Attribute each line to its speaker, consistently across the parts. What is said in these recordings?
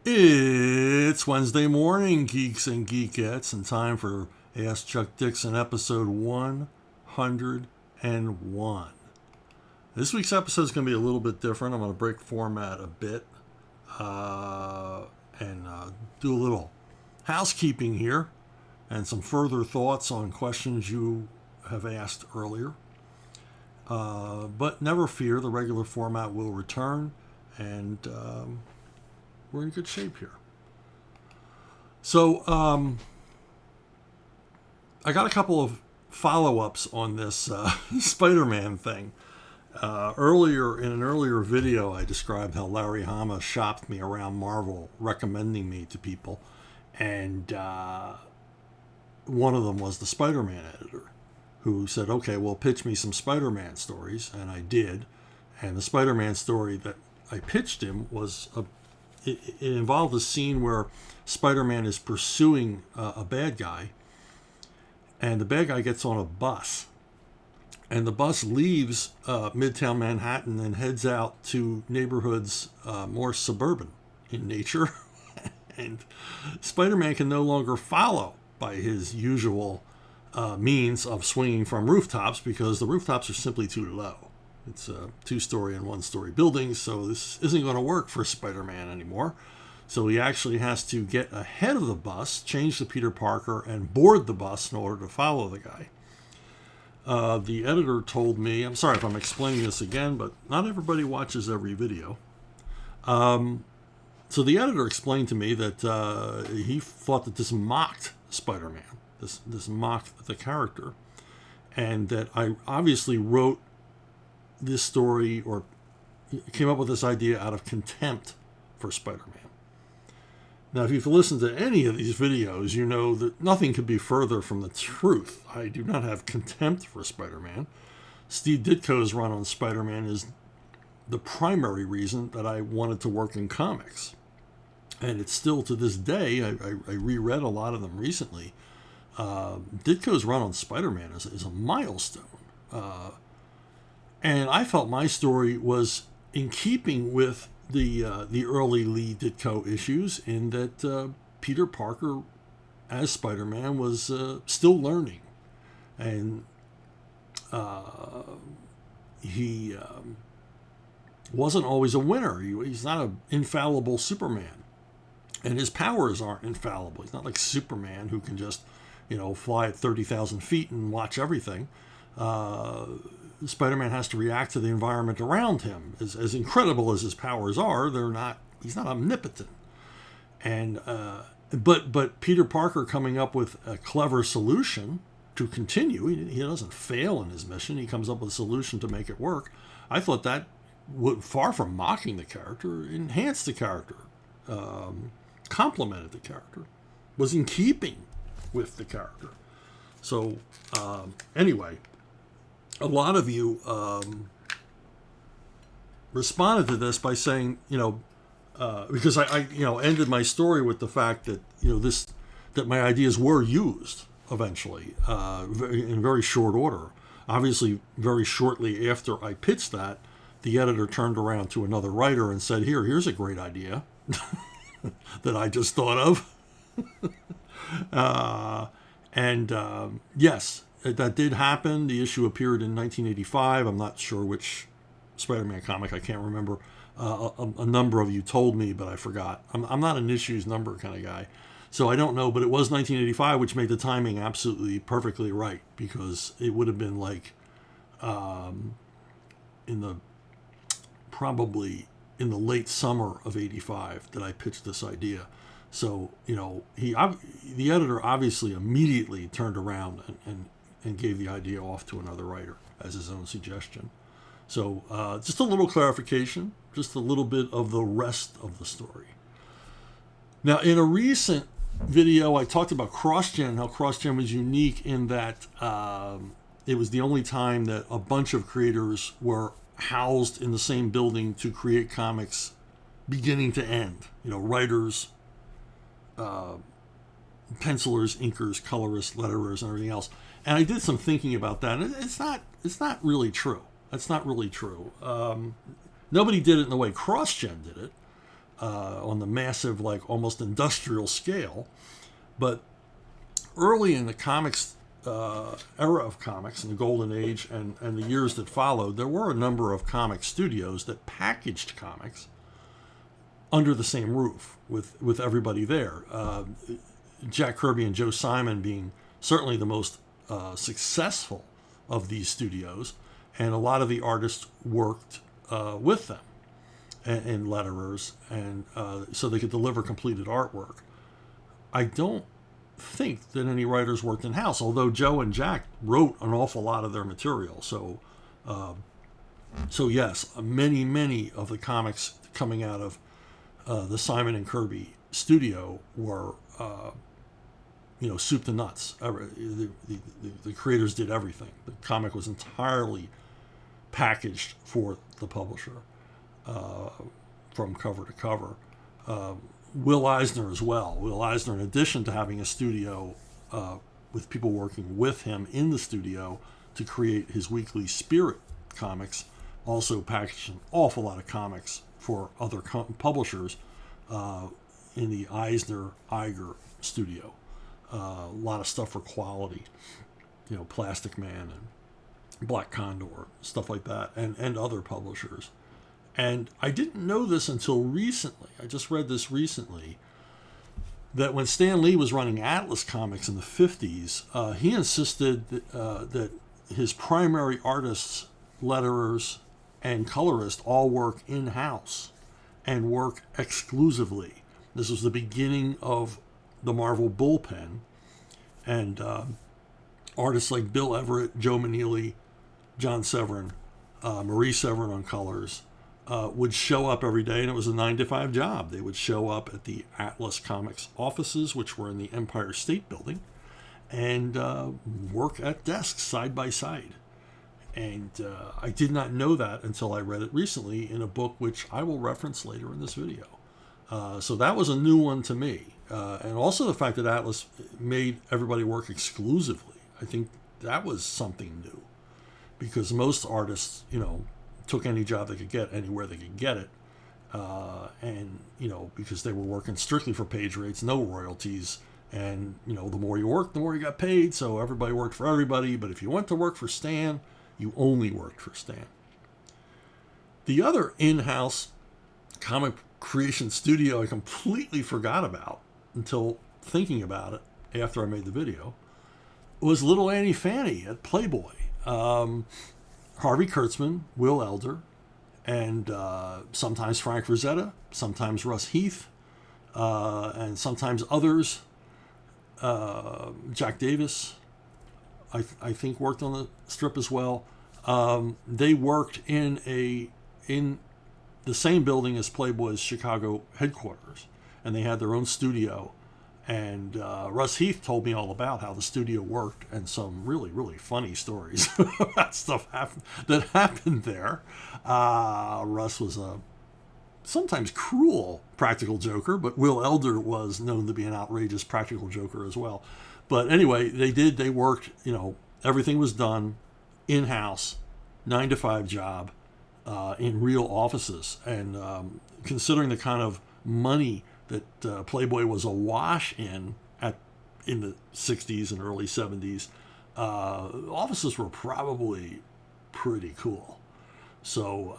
Speaker 1: It's Wednesday morning, geeks and geekettes, and time for Ask Chuck Dixon episode 101. This week's episode is going to be a little bit different. I'm going to break format a bit and do a little housekeeping here and some further thoughts on questions you have asked earlier. But never fear, the regular format will return, and we're in good shape here. So I got a couple of follow-ups on this Spider-Man thing. In an earlier video, I described how Larry Hama shopped me around Marvel, recommending me to people, and one of them was the Spider-Man editor, who said, "Okay, well, pitch me some Spider-Man stories," and I did. And the Spider-Man story that I pitched him was it involved a scene where Spider-Man is pursuing a bad guy, and the bad guy gets on a bus, and the bus leaves Midtown Manhattan and heads out to neighborhoods more suburban in nature, and Spider-Man can no longer follow by his usual means of swinging from rooftops because the rooftops are simply too low. It's a 2-story and 1-story buildings, so this isn't going to work for Spider-Man anymore. So he actually has to get ahead of the bus, change to Peter Parker, and board the bus in order to follow the guy. The editor told me, I'm sorry if I'm explaining this again, but not everybody watches every video. So the editor explained to me that he thought that this mocked Spider-Man, this mocked the character, and that I obviously wrote this story or came up with this idea out of contempt for Spider-Man. Now, if you've listened to any of these videos, you know that nothing could be further from the truth. I do not have contempt for Spider-Man. Steve Ditko's run on Spider-Man is the primary reason that I wanted to work in comics. And it's still to this day, I reread a lot of them recently. Ditko's run on Spider-Man is a milestone. And I felt my story was in keeping with the early Lee Ditko issues, in that Peter Parker as Spider-Man was still learning, and he wasn't always a winner. He's not an infallible Superman, and his powers aren't infallible. He's not like Superman, who can just fly at 30,000 feet and watch everything. Spider-Man has to react to the environment around him. As incredible as his powers are, he's not omnipotent. And but Peter Parker coming up with a clever solution to continue, he doesn't fail in his mission. He comes up with a solution to make it work. I thought that would, far from mocking the character, enhanced the character, complemented the character, was in keeping with the character. So anyway, a lot of you responded to this by saying, because I ended my story with the fact that that my ideas were used eventually in very short order. Obviously, very shortly after I pitched that, the editor turned around to another writer and said, here's a great idea that I just thought of. Yes, that did happen. The issue appeared in 1985. I'm not sure which Spider-Man comic. I can't remember. A number of you told me, but I forgot. I'm not an issues number kind of guy, so I don't know. But it was 1985, which made the timing absolutely perfectly right, because it would have been like probably in the late summer of '85 that I pitched this idea. So the editor obviously immediately turned around and gave the idea off to another writer as his own suggestion. So just a little clarification, just a little bit of the rest of the story. Now, in a recent video, I talked about CrossGen, how CrossGen was unique in that it was the only time that a bunch of creators were housed in the same building to create comics beginning to end. Writers, pencilers, inkers, colorists, letterers, and everything else. And I did some thinking about that, and it's not really true. That's not really true. Nobody did it in the way CrossGen did it. on the massive, like almost industrial scale. But early in the comics era of comics, in the golden age and the years that followed, there were a number of comic studios that packaged comics under the same roof with everybody there. Jack Kirby and Joe Simon being certainly the most successful of these studios, and a lot of the artists worked with them and letterers, and so they could deliver completed artwork. I don't think that any writers worked in house, although Joe and Jack wrote an awful lot of their material. So yes, many of the comics coming out of the Simon and Kirby studio were soup to nuts. The creators did everything. The comic was entirely packaged for the publisher, from cover to cover. Will Eisner as well. Will Eisner, in addition to having a studio with people working with him in the studio to create his weekly Spirit comics, also packaged an awful lot of comics for other publishers in the Eisner-Iger studio. A lot of stuff for Quality, Plastic Man and Black Condor, stuff like that, and other publishers. And I didn't know this until recently. I just read this recently, that when Stan Lee was running Atlas Comics in the 50s, he insisted that his primary artists, letterers, and colorists all work in-house and work exclusively. This was the beginning of the Marvel bullpen, and artists like Bill Everett, Joe Maneely, John Severin, Marie Severin on colors, would show up every day, and it was a 9-to-5 job. They would show up at the Atlas Comics offices, which were in the Empire State Building, and work at desks side by side. And I did not know that until I read it recently in a book which I will reference later in this video. So that was a new one to me. And also the fact that Atlas made everybody work exclusively. I think that was something new, because most artists, took any job they could get anywhere they could get it. And, because they were working strictly for page rates, no royalties. And, the more you worked, the more you got paid. So everybody worked for everybody. But if you went to work for Stan, you only worked for Stan. The other in-house comic creation studio I completely forgot about until thinking about it after I made the video was Little Annie Fanny at Playboy. Harvey Kurtzman, Will Elder, and sometimes Frank Rosetta, sometimes Russ Heath, and sometimes others. Jack Davis, I think, worked on the strip as well. They worked in the same building as Playboy's Chicago headquarters, and they had their own studio. And Russ Heath told me all about how the studio worked, and some really, really funny stories about stuff that happened there. Russ was a sometimes cruel practical joker, but Will Elder was known to be an outrageous practical joker as well. But anyway, they worked, everything was done in-house, 9-to-5 job, in real offices. And considering the kind of money that Playboy was awash in the 60s and early 70s, offices were probably pretty cool. So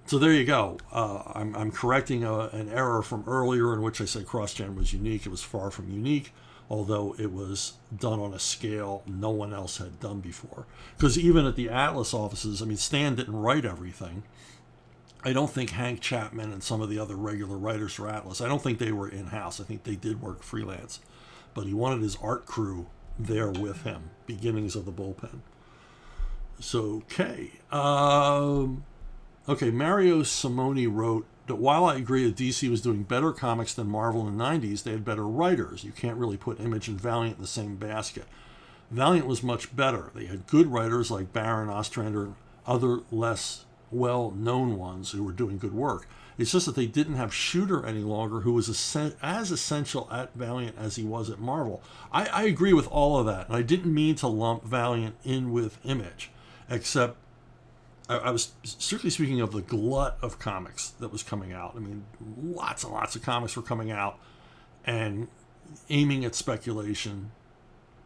Speaker 1: there you go. I'm correcting an error from earlier in which I said CrossGen was unique. It was far from unique, although it was done on a scale no one else had done before. Because even at the Atlas offices, Stan didn't write everything. I don't think Hank Chapman and some of the other regular writers for Atlas, I don't think they were in-house. I think they did work freelance. But he wanted his art crew there with him, beginnings of the bullpen. So, okay. Mario Simoni wrote that while I agree that DC was doing better comics than Marvel in the 90s, they had better writers. You can't really put Image and Valiant in the same basket. Valiant was much better. They had good writers like Baron Ostrander and other less well-known ones who were doing good work. It's just that they didn't have Shooter any longer, who was as essential at Valiant as he was at Marvel. I agree with all of that, and I didn't mean to lump Valiant in with Image, except I was strictly speaking of the glut of comics that was coming out. I mean, lots and lots of comics were coming out and aiming at speculation,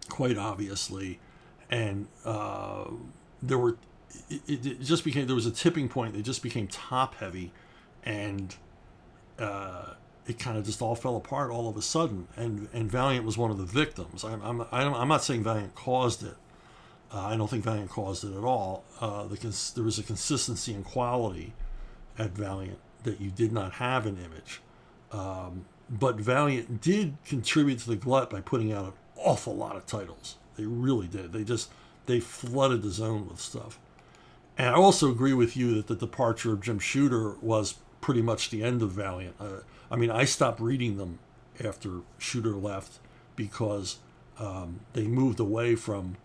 Speaker 1: quite obviously. And there were, it just became, there was a tipping point. They just became top heavy, and it kind of just all fell apart all of a sudden. And Valiant was one of the victims. I'm not saying Valiant caused it. I don't think Valiant caused it at all. There was a consistency and quality at Valiant that you did not have in Image. But Valiant did contribute to the glut by putting out an awful lot of titles. They really did. They flooded the zone with stuff. And I also agree with you that the departure of Jim Shooter was pretty much the end of Valiant. I mean, I stopped reading them after Shooter left because they moved away from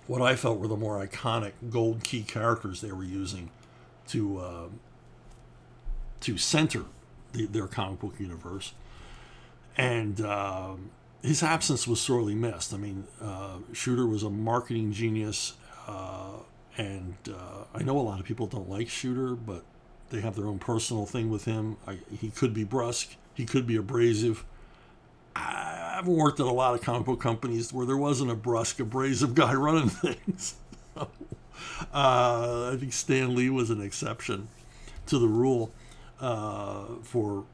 Speaker 1: what I felt were the more iconic gold key characters they were using to center their comic book universe. And his absence was sorely missed. I mean, Shooter was a marketing genius, and I know a lot of people don't like Shooter, but they have their own personal thing with him. He could be brusque. He could be abrasive. I've worked at a lot of comic book companies where there wasn't a brusque, abrasive guy running things. So, I think Stan Lee was an exception to the rule for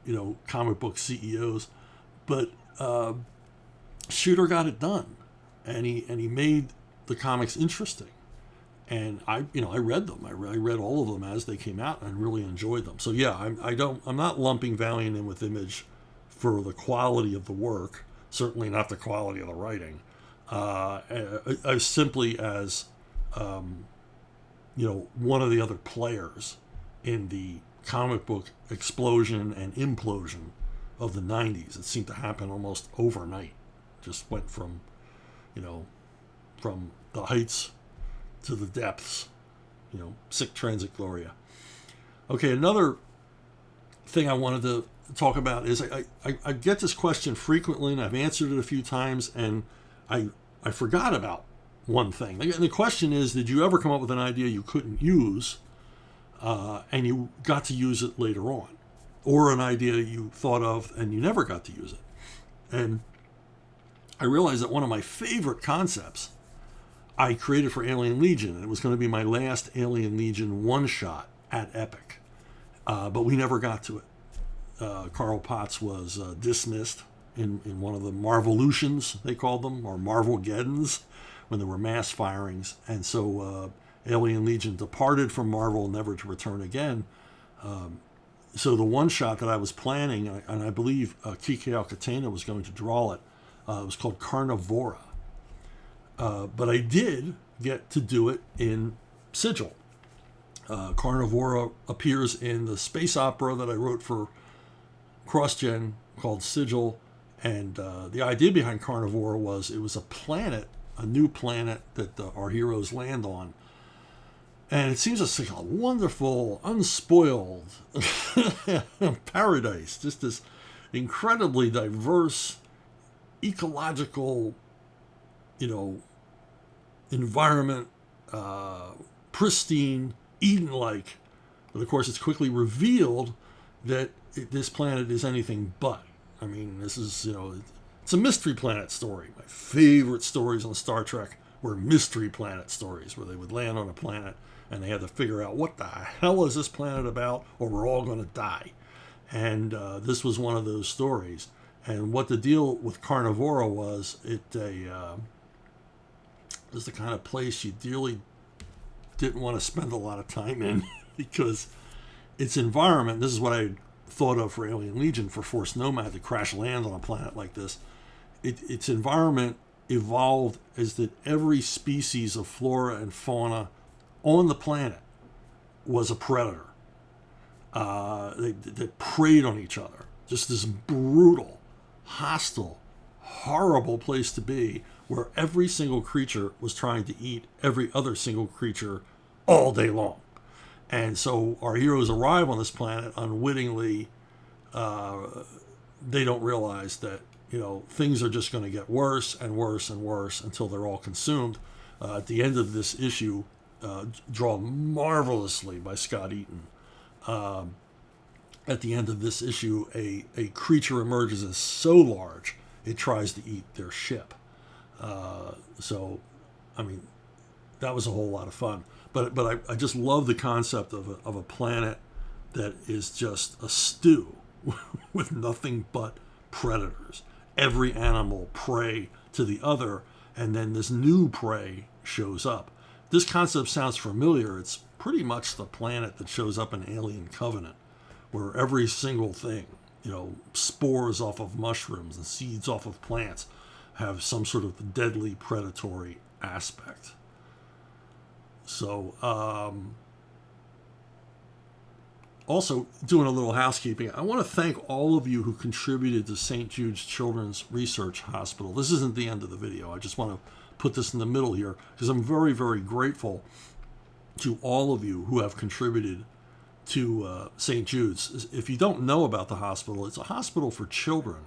Speaker 1: comic book CEOs, but Shooter got it done, and he made the comics interesting. And I read them. I read all of them as they came out and really enjoyed them. So yeah, I'm not lumping Valiant in with Image for the quality of the work. Certainly not the quality of the writing. As simply as one of the other players in the comic book explosion and implosion of the 90s. It seemed to happen almost overnight. Just went from the heights to the depths, sic transit gloria. Okay, another thing I wanted to talk about is I get this question frequently, and I've answered it a few times, and I forgot about one thing. And the question is, did you ever come up with an idea you couldn't use, and you got to use it later on? Or an idea you thought of and you never got to use it? And I realized that one of my favorite concepts I created for Alien Legion, and it was going to be my last Alien Legion one-shot at Epic. But we never got to it. Carl Potts was dismissed in one of the Marvolutions, they called them, or Marvelgeddons, when there were mass firings. And so Alien Legion departed from Marvel, never to return again. So the one-shot that I was planning, and I believe Kike Alcatena was going to draw it, it was called Carnivora. But I did get to do it in Sigil. Carnivora appears in the space opera that I wrote for CrossGen called Sigil. And the idea behind Carnivora was it was a planet, a new planet that our heroes land on. And it seems like a wonderful, unspoiled paradise. Just this incredibly diverse, ecological, environment, pristine, Eden-like. But of course, it's quickly revealed that this planet is anything but. I mean, this is, it's a Mystery Planet story. My favorite stories on Star Trek were Mystery Planet stories, where they would land on a planet and they had to figure out what the hell is this planet about, or we're all going to die. And this was one of those stories. And what the deal with Carnivora was, it was the kind of place you really didn't want to spend a lot of time in because its environment, this is what I thought of for Alien Legion, for Force Nomad to crash land on a planet like this. Its environment evolved as that every species of flora and fauna on the planet was a predator. They preyed on each other. Just this brutal, hostile, horrible place to be, where every single creature was trying to eat every other single creature all day long. And so our heroes arrive on this planet unwittingly. They don't realize that, things are just going to get worse and worse and worse until they're all consumed. At the end of this issue, drawn marvelously by Scott Eaton. At the end of this issue, a creature emerges as so large it tries to eat their ship. So, I mean, that was a whole lot of fun. But I just love the concept of a planet that is just a stew with nothing but predators. Every animal prey to the other, and then this new prey shows up. This concept sounds familiar. It's pretty much the planet that shows up in Alien Covenant, where every single thing, spores off of mushrooms and seeds off of plants have some sort of deadly predatory aspect. So, also doing a little housekeeping, I want to thank all of you who contributed to St. Jude's Children's Research Hospital. This isn't the end of the video. I just want to put this in the middle here because I'm very, very grateful to all of you who have contributed to St. Jude's. If you don't know about the hospital, it's a hospital for children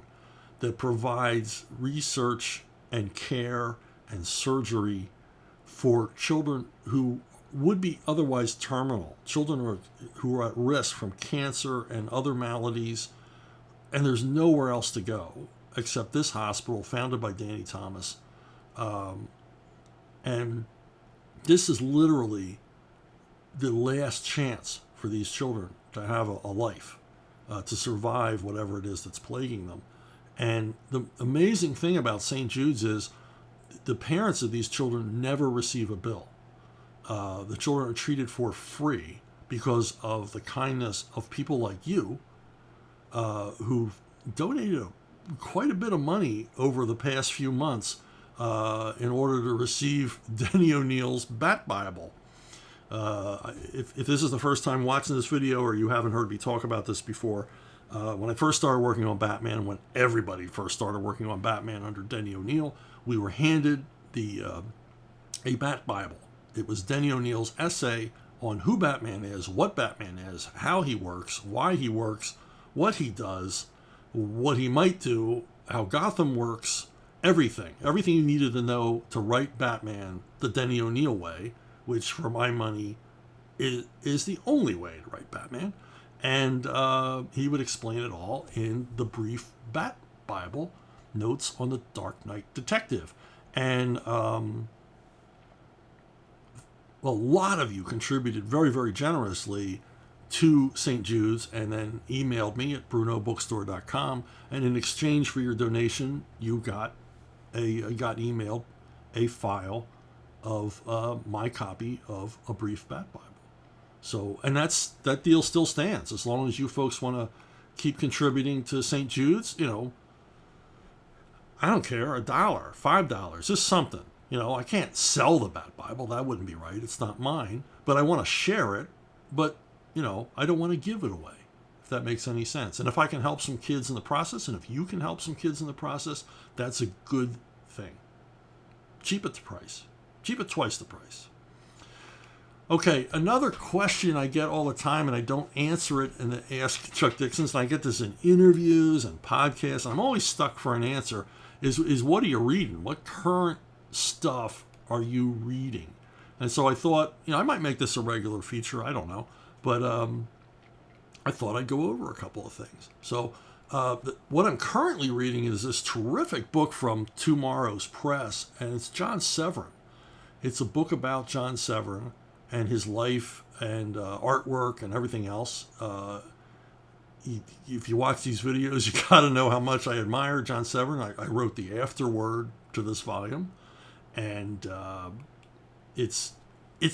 Speaker 1: that provides research and care and surgery for children who would be otherwise terminal, children who are at risk from cancer and other maladies, and there's nowhere else to go except this hospital founded by Danny Thomas. And this is literally the last chance for these children to have a life, to survive whatever it is that's plaguing them. And the amazing thing about St. Jude's is the parents of these children never receive a bill. The children are treated for free because of the kindness of people like you, who've donated quite a bit of money over the past few months in order to receive Denny O'Neil's Bat Bible. If this is the first time watching this video or you haven't heard me talk about this before, when I first started working on Batman, when everybody first started working on Batman under Denny O'Neil, we were handed a Bat Bible. It was Denny O'Neil's essay on who Batman is, what Batman is, how he works, why he works, what he does, what he might do, how Gotham works, everything you needed to know to write Batman the Denny O'Neil way, which for my money is the only way to write Batman. And he would explain it all in the brief Bat Bible, Notes on the Dark Knight Detective. And a lot of you contributed very, very generously to St. Jude's and then emailed me at brunobookstore.com. And in exchange for your donation, you got emailed a file of my copy of A Brief Bat Bible. So, and that deal still stands. As long as you folks want to keep contributing to St. Jude's, I don't care, $1, $5, just something. I can't sell the Bat Bible. That wouldn't be right. It's not mine. But I want to share it. But, I don't want to give it away, if that makes any sense. And if I can help some kids in the process, and if you can help some kids in the process, that's a good thing. Cheap at the price. Cheap at twice the price. Okay, another question I get all the time, and I don't answer it in the Ask Chuck Dixon's, and I get this in interviews and podcasts, and I'm always stuck for an answer, is what are you reading? What current stuff are you reading? And so I thought, I might make this a regular feature, I don't know, but I thought I'd go over a couple of things. So what I'm currently reading is this terrific book from Tomorrow's Press, and it's John Severin. It's a book about John Severin and his life and artwork and everything else. If you watch these videos, you got to know how much I admire John Severin. I wrote the afterword to this volume, and it's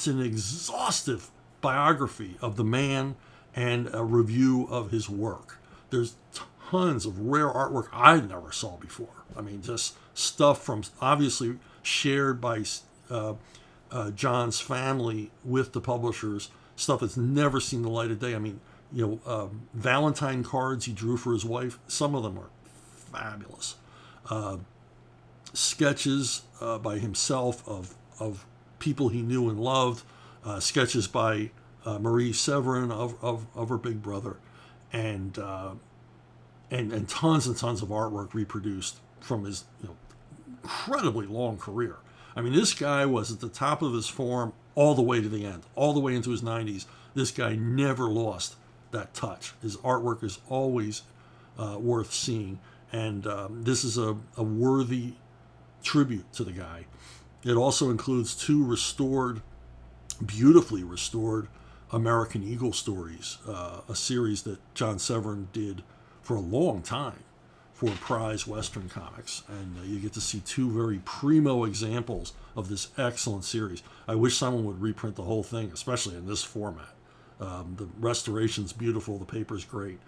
Speaker 1: an exhaustive biography of the man and a review of his work. There's tons of rare artwork I never saw before. I mean, just stuff from obviously shared by John's family with the publishers, stuff that's never seen the light of day. I mean, Valentine cards he drew for his wife, some of them are fabulous. Sketches by himself of people he knew and loved, sketches by Marie Severin of her big brother, and tons and tons of artwork reproduced from his incredibly long career. I mean, this guy was at the top of his form all the way to the end, all the way into his 90s. This guy never lost that touch. His artwork is always worth seeing, and this is a worthy tribute to the guy. It also includes 2 beautifully restored American Eagle stories, a series that John Severin did for a long time for Prize Western Comics, and you get to see 2 very primo examples of this excellent series. I wish someone would reprint the whole thing, especially in this format. The restoration's beautiful, the paper's great,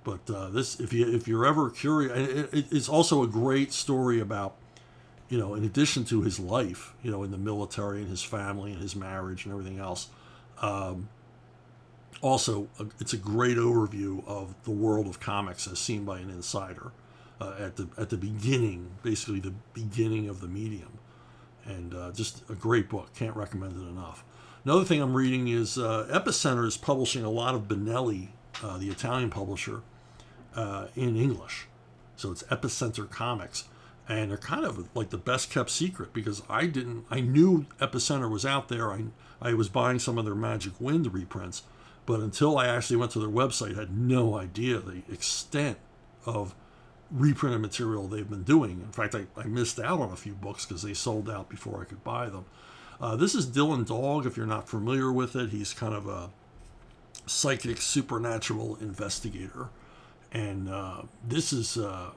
Speaker 1: but this, if you're ever curious, it's also a great story about, in addition to his life, in the military and his family and his marriage and everything else. It's a great overview of the world of comics as seen by an insider at the beginning, basically the beginning of the medium. And just a great book. Can't recommend it enough. Another thing I'm reading is Epicenter is publishing a lot of Benelli, the Italian publisher, in English. So it's Epicenter Comics. And they're kind of like the best kept secret, because I knew Epicenter was out there. I was buying some of their Magic Wind reprints, but until I actually went to their website, I had no idea the extent of reprinted material they've been doing. In fact, I missed out on a few books because they sold out before I could buy them. This is Dylan Dog, if you're not familiar with it. He's kind of a psychic supernatural investigator. And this is a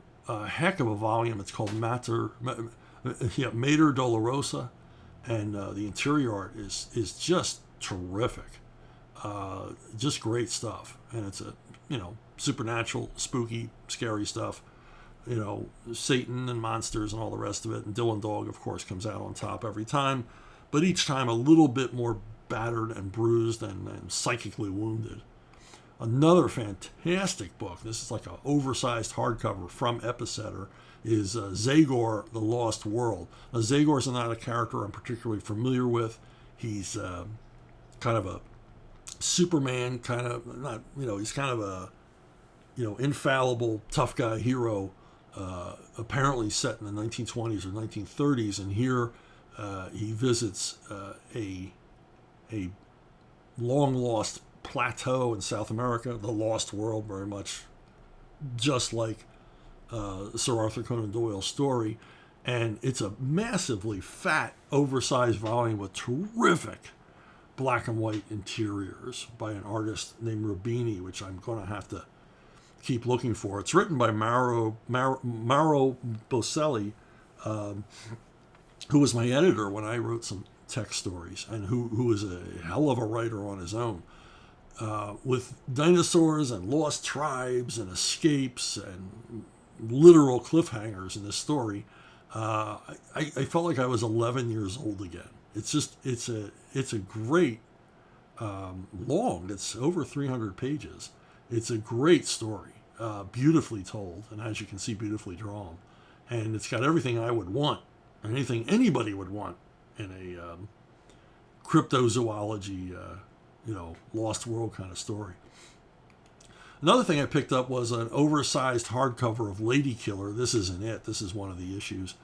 Speaker 1: heck of a volume. It's called Mater Dolorosa, and the interior art is just terrific. Just great stuff. And it's supernatural, spooky, scary stuff. Satan and monsters and all the rest of it. And Dylan Dog, of course, comes out on top every time, but each time a little bit more battered and bruised and psychically wounded. Another fantastic book, this is like an oversized hardcover from Epicenter, is Zagor, The Lost World. Now, Zagor's not a character I'm particularly familiar with. He's kind of a Superman, he's kind of a, infallible, tough guy hero, apparently set in the 1920s or 1930s. And here he visits a long-lost plateau in South America, the Lost World, very much just like Sir Arthur Conan Doyle's story. And it's a massively fat, oversized volume with terrific black and white interiors by an artist named Rubini, which I'm going to have to keep looking for. It's written by Mauro Boselli, who was my editor when I wrote some tech stories, and who is a hell of a writer on his own. With dinosaurs and lost tribes and escapes and literal cliffhangers in this story, I felt like I was 11 years old again. It's a great long. It's over 300 pages. It's a great story, beautifully told, and as you can see, beautifully drawn. And it's got everything I would want, anything anybody would want in a cryptozoology, Lost World kind of story. Another thing I picked up was an oversized hardcover of Lady Killer. This isn't it. This is one of the issues.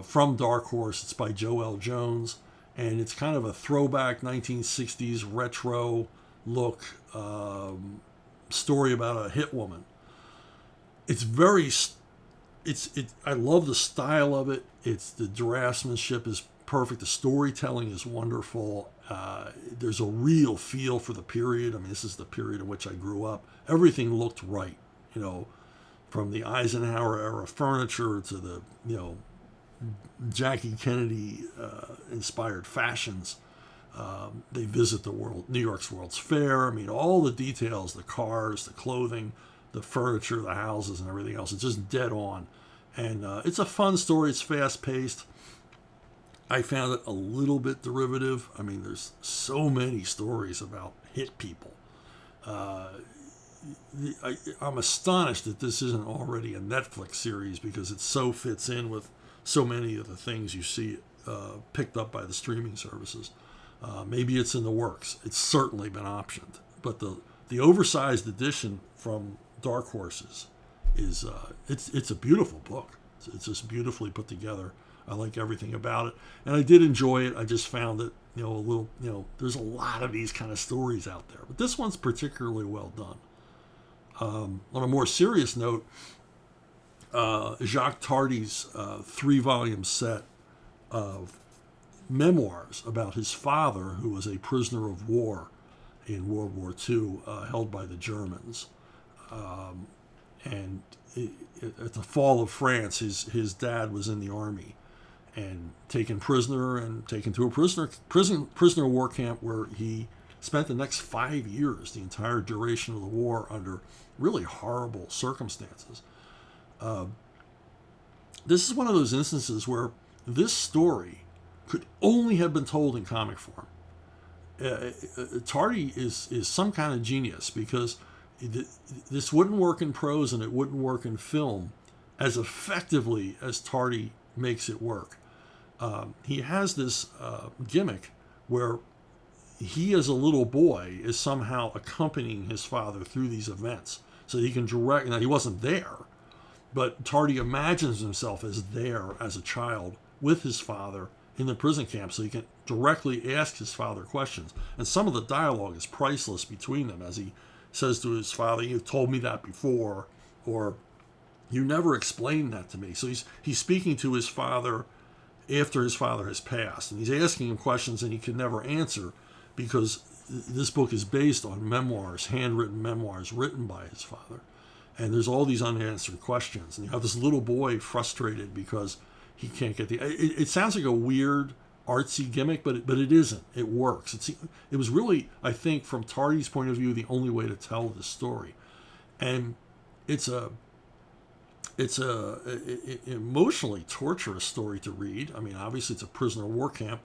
Speaker 1: From Dark Horse. It's by Joel Jones. And it's kind of a throwback 1960s retro look story about a hit woman. I love the style of it. The draftsmanship is perfect. The storytelling is wonderful. There's a real feel for the period. I mean, this is the period in which I grew up. Everything looked right, from the Eisenhower era furniture to the, Jackie Kennedy inspired fashions. They visit the New York's World's Fair. I mean, all the details, the cars, the clothing, the furniture, the houses, and everything else. It's just dead on. And it's a fun story. It's fast-paced. I found it a little bit derivative. I mean, there's so many stories about hit people. I'm astonished that this isn't already a Netflix series, because it so fits in with so many of the things you see picked up by the streaming services. Maybe it's in the works. It's certainly been optioned. But the oversized edition from Dark Horses is it's a beautiful book. It's just beautifully put together. I like everything about it, and I did enjoy it. I just found it, a little, there's a lot of these kind of stories out there, but this one's particularly well done. On a more serious note, Jacques Tardy's 3-volume set of memoirs about his father, who was a prisoner of war in World War II, held by the Germans. And at the fall of France, his dad was in the army and taken prisoner and taken to a prisoner war camp, where he spent the next 5 years, the entire duration of the war, under really horrible circumstances. This is one of those instances where this story could only have been told in comic form. Tardy is some kind of genius, because this wouldn't work in prose and it wouldn't work in film as effectively as Tardy makes it work. He has this gimmick where he, as a little boy, is somehow accompanying his father through these events, so he can direct. Now, he wasn't there, but Tardy imagines himself as there as a child with his father in the prison camp, so he can directly ask his father questions. And some of the dialogue is priceless between them, as he says to his father, "You've told me that before," or "You never explained that to me." So he's speaking to his father after his father has passed, and he's asking him questions and he can never answer, because this book is based on memoirs, handwritten memoirs written by his father. And there's all these unanswered questions. And you have this little boy frustrated because he can't get it sounds like a weird, artsy gimmick, but it isn't. It works. It was really, I think, from Tardy's point of view, the only way to tell this story. And it's a emotionally torturous story to read. I mean, obviously it's a prisoner of war camp.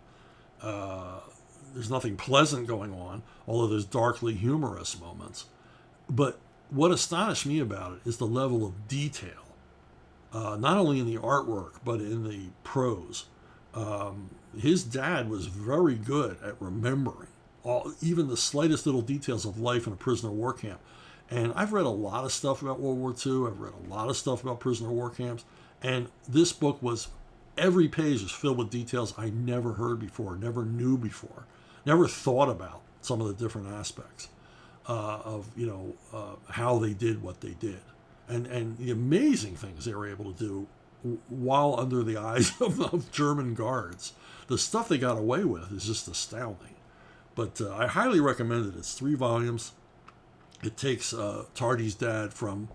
Speaker 1: There's nothing pleasant going on, although there's darkly humorous moments. But what astonished me about it is the level of detail, not only in the artwork, but in the prose. His dad was very good at remembering even the slightest little details of life in a prisoner of war camp. And I've read a lot of stuff about World War II. I've read a lot of stuff about prisoner of war camps. And this book every page is filled with details I never heard before, never knew before, never thought about some of the different aspects of how they did what they did. And the amazing things they were able to do while under the eyes of German guards. The stuff they got away with is just astounding. But I highly recommend it. It's 3 volumes. It takes Tardy's dad from,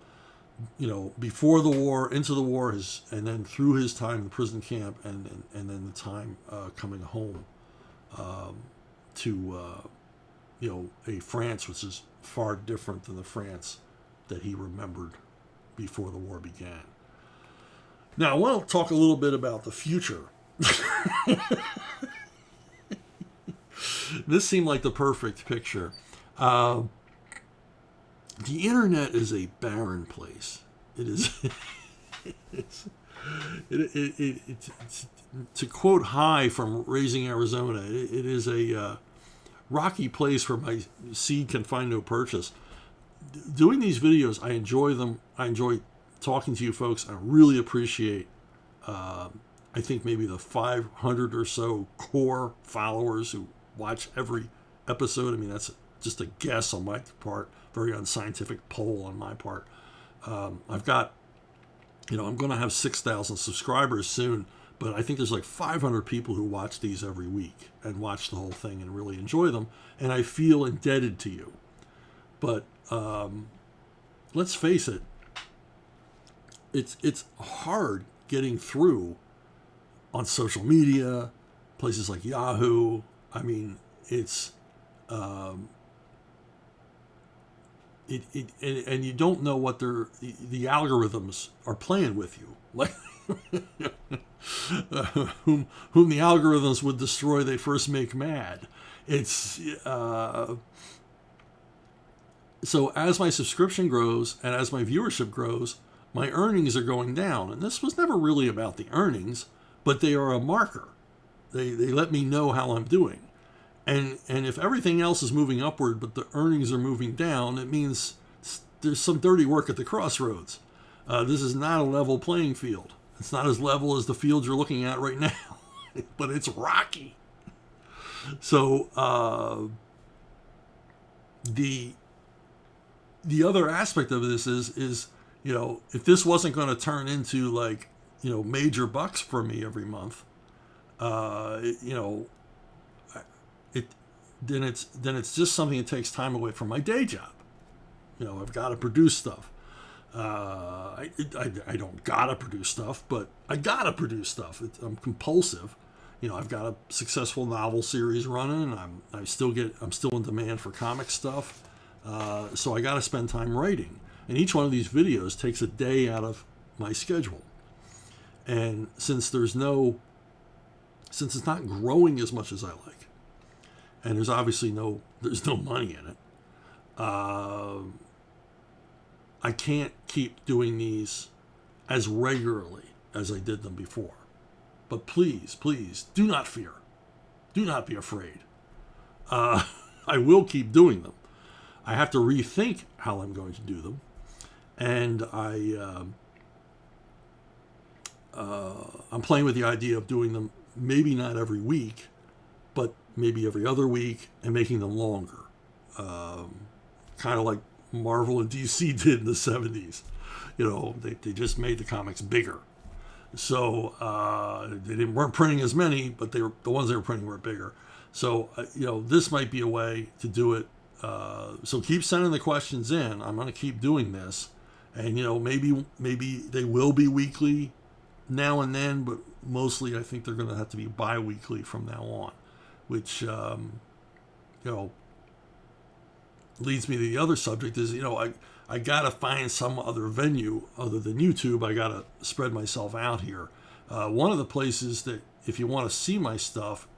Speaker 1: before the war, into the war, and then through his time in the prison camp, and then the time coming home to a France which is far different than the France that he remembered before the war began. Now, I want to talk a little bit about the future. This seemed like the perfect picture. The internet is a barren place. It is. It's to quote High from Raising Arizona, it is a rocky place where my seed can find no purchase. Doing these videos, I enjoy them. I enjoy talking to you folks. I really appreciate, I think maybe the 500 or so core followers who watch every episode. I mean, that's just a guess on my part, very unscientific poll on my part. I've got, I'm going to have 6,000 subscribers soon, but I think there's like 500 people who watch these every week and watch the whole thing and really enjoy them. And I feel indebted to you. But let's face it, it's hard getting through on social media, places like Yahoo. I mean, it's and you don't know what the algorithms are playing with you, like whom the algorithms would destroy, they first make mad. It's so as my subscription grows and as my viewership grows, my earnings are going down. And this was never really about the earnings, but they are a marker. They let me know how I'm doing. And if everything else is moving upward, but the earnings are moving down, it means there's some dirty work at the crossroads. This is not a level playing field. It's not as level as the field you're looking at right now, but it's rocky. So the other aspect of this is if this wasn't going to turn into like major bucks for me every month, then it's just something that takes time away from my day job. I've got to produce stuff. I don't gotta produce stuff, but I gotta produce stuff. I'm compulsive. I've got a successful novel series running, and I'm still in demand for comic stuff. So I got to spend time writing, and each one of these videos takes a day out of my schedule. And since it's not growing as much as I like, and there's obviously no money in it, I can't keep doing these as regularly as I did them before. But please, do not fear. Do not be afraid. I will keep doing them. I have to rethink how I'm going to do them. And I'm playing with the idea of doing them maybe not every week, but maybe every other week, and making them longer. Kind of like Marvel and DC did in the 70s. They just made the comics bigger. So they weren't printing as many, but the ones they were printing were bigger. So this might be a way to do it. So keep sending the questions in. I'm going to keep doing this, and maybe they will be weekly now and then, but mostly I think they're going to have to be bi-weekly from now on, which leads me to the other subject is, I got to find some other venue other than YouTube. I got to spread myself out here. One of the places that, if you want to see my stuff,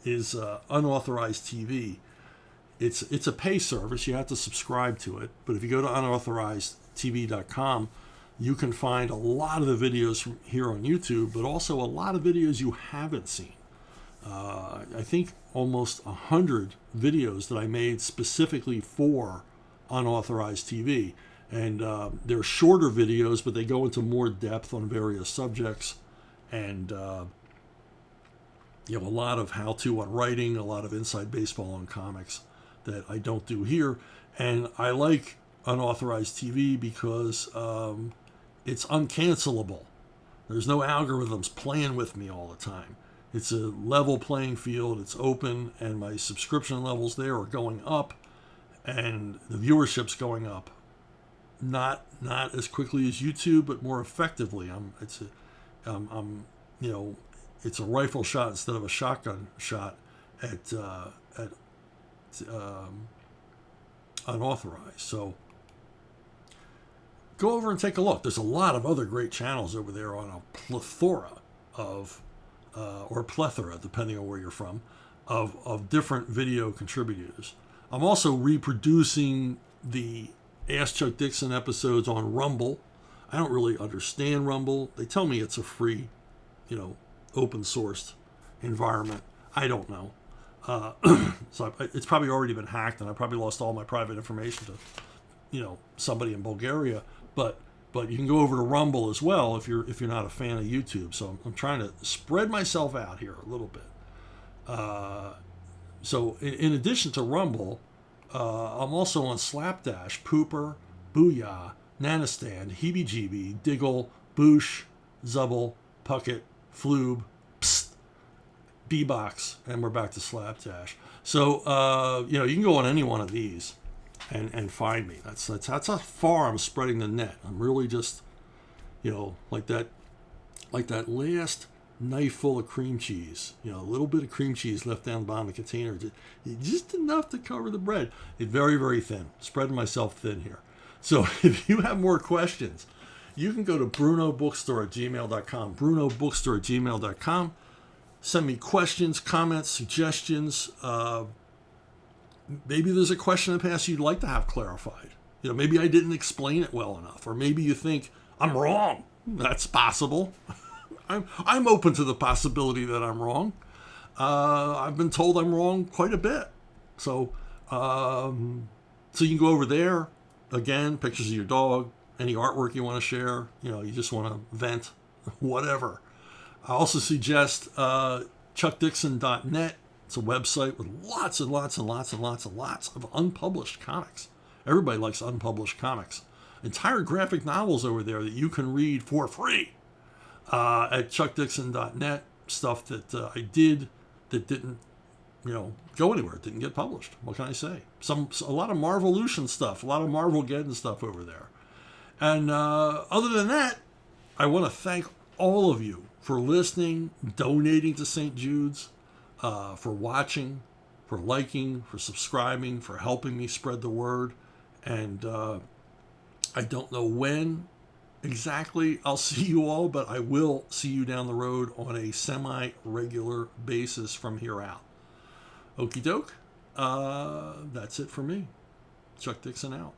Speaker 1: is Unauthorized TV. It's a pay service. You have to subscribe to it. But if you go to unauthorizedtv.com, you can find a lot of the videos from here on YouTube, but also a lot of videos you haven't seen. I think almost 100 videos that I made specifically for Unauthorized TV. And they're shorter videos, but they go into more depth on various subjects. And, a lot of how-to on writing, a lot of inside baseball on comics that I don't do here. And I like Unauthorized TV because it's uncancelable. There's no algorithms playing with me all the time. It's a level playing field. It's open, and my subscription levels there are going up, and the viewership's going up. Not as quickly as YouTube, but more effectively. It's a rifle shot instead of a shotgun shot at Unauthorized. So go over and take a look. There's a lot of other great channels over there on a plethora of or plethora, depending on where you're from, of different video contributors. I'm also reproducing the Ask Chuck Dixon episodes on Rumble. I don't really understand Rumble. They tell me it's a free, open sourced environment. I don't know. So it's probably already been hacked, and I probably lost all my private information to, somebody in Bulgaria. But you can go over to Rumble as well if you're not a fan of YouTube. So I'm trying to spread myself out here a little bit. So in addition to Rumble, I'm also on Slapdash, Pooper, Booyah, Nanastand, Heebie Jeebie, Diggle, Boosh, Zubble, Puckett, Floob, Psst, B-Box, and we're back to Slapdash. So you can go on any one of these and find me. That's how far I'm spreading the net. I'm really just like that last knife full of cream cheese, a little bit of cream cheese left down the bottom of the container, just enough to cover the bread. It's very, very thin. Spreading myself thin here. So if you have more questions, you can go to brunobookstore@gmail.com, brunobookstore@gmail.com. Send me questions, comments, suggestions. Maybe there's a question in the past you'd like to have clarified. Maybe I didn't explain it well enough, or maybe you think I'm wrong. That's possible. I'm open to the possibility that I'm wrong. I've been told I'm wrong quite a bit. So you can go over there. Again, pictures of your dog, any artwork you want to share. You just want to vent whatever. I also suggest chuckdixon.net. It's a website with lots and lots and lots and lots and lots of unpublished comics. Everybody likes unpublished comics. Entire graphic novels over there that you can read for free at chuckdixon.net. Stuff that I did that didn't, go anywhere. It didn't get published. What can I say? A lot of Marvolution stuff, a lot of Marvelgeddon stuff over there. And other than that, I want to thank all of you for listening, donating to St. Jude's, for watching, for liking, for subscribing, for helping me spread the word. And I don't know when exactly I'll see you all, but I will see you down the road on a semi-regular basis from here out. Okie doke. That's it for me. Chuck Dixon out.